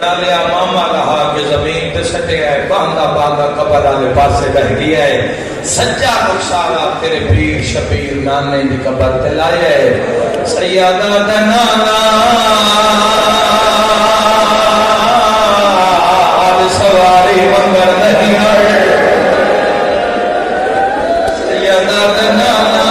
लिया मामा कहा कि जमीन पे सटे है बांधा बांधा कबर वाले पासे बह गया है सच्चा नुकसारा तेरे पीर शबीर नाने की कबर ते लाया है सैयदा दा नाना आज सवारी मंगर नहीं आए सैयदा दा नाना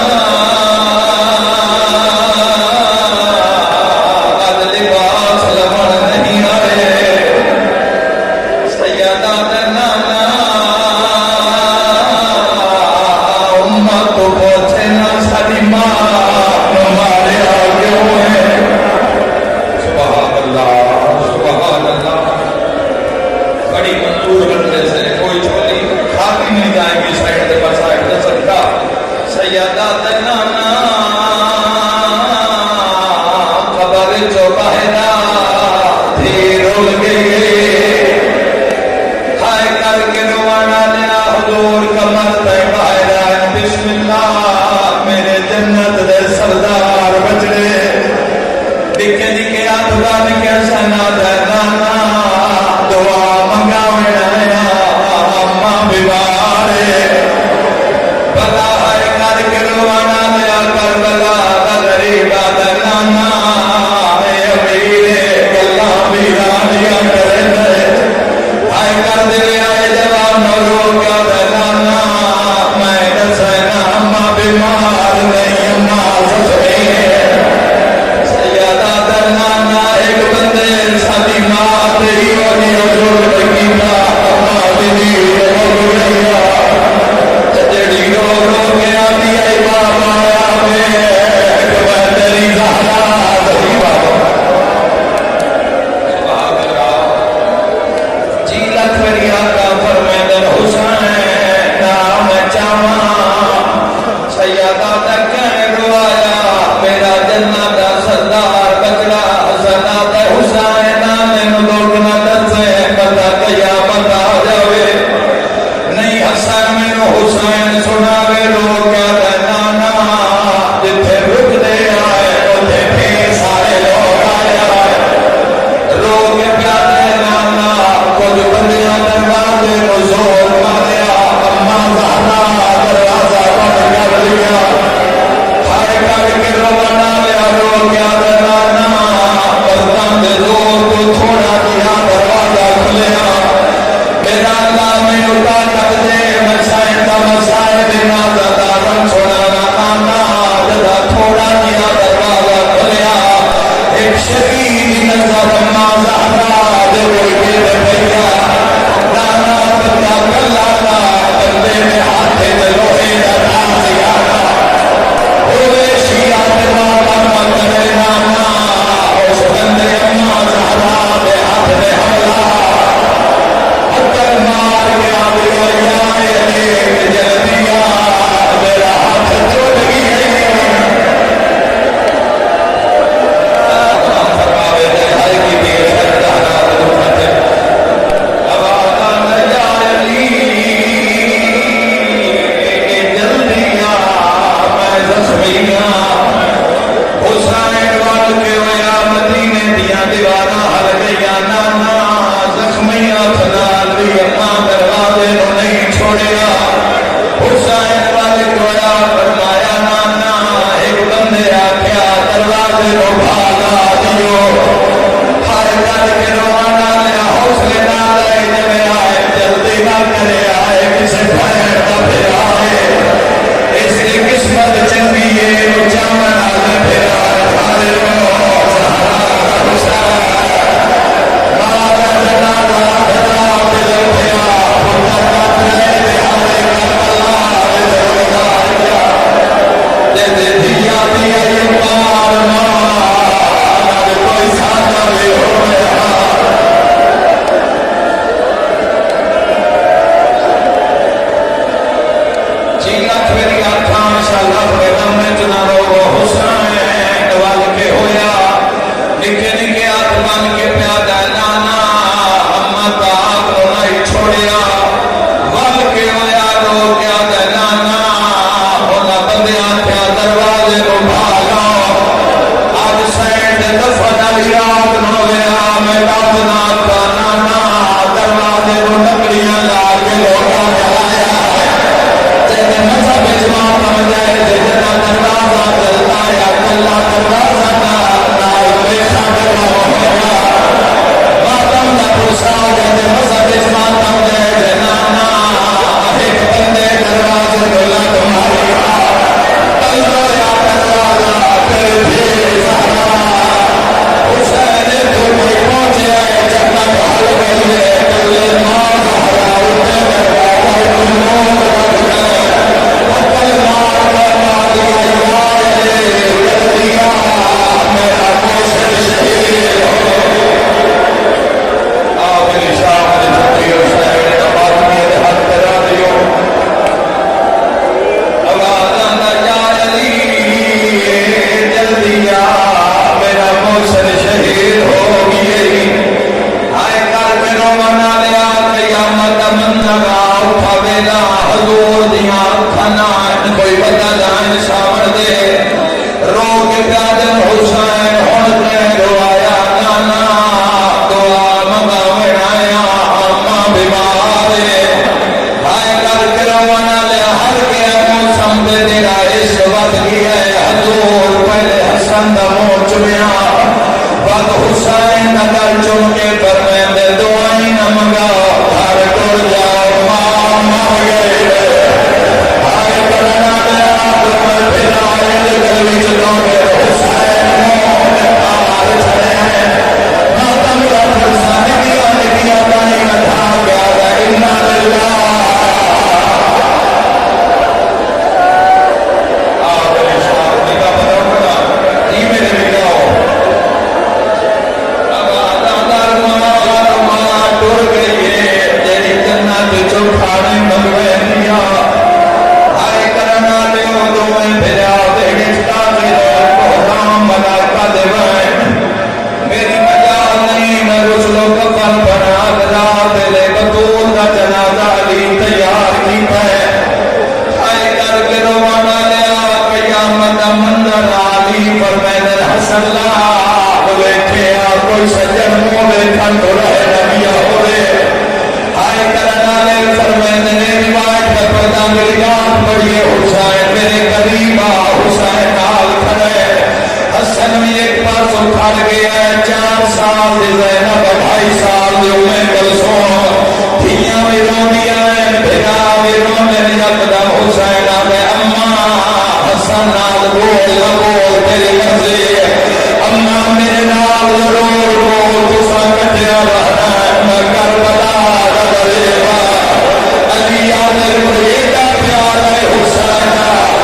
मुरीदा प्यार है हुसैन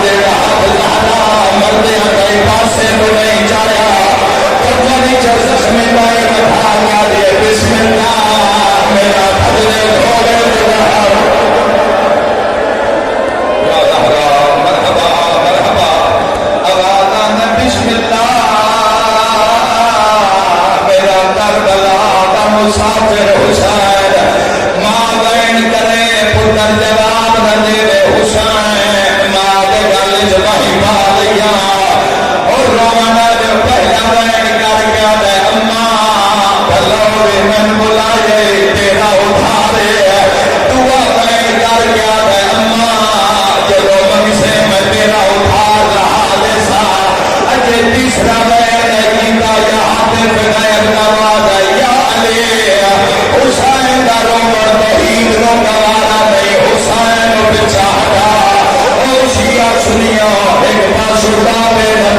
जेड़ा हला मरदे कई पासे तो नहीं जाया कभी जब जख्मी पाए रखा दे बिस्मिल्लाह मेरा भजने धोले या जहरा मरहबा मरहबा आवाज़ आना बिस्मिल्लाह मेरा करबला का मुसाफिर हुसैन मां बहन करे पुत्र जवाब न दे हुसैन मां के गल च वही पा लिया और रोना जो पहला बहन कर गया दे अम्मा भलोरे मन बुलाए तेरा उधारे दुआ बहन कर गया दे अम्मा जदों मंगसे मैं तेरा उधार रहा दे सा अजे तीसरा बहन कीता यहाँ पे गैर नवाज या अली हुसैन दा रोमर तौहीद नो गवारा नहीं हुसैन बिचारा ओ शिया सुनिया एक बार सुल्तान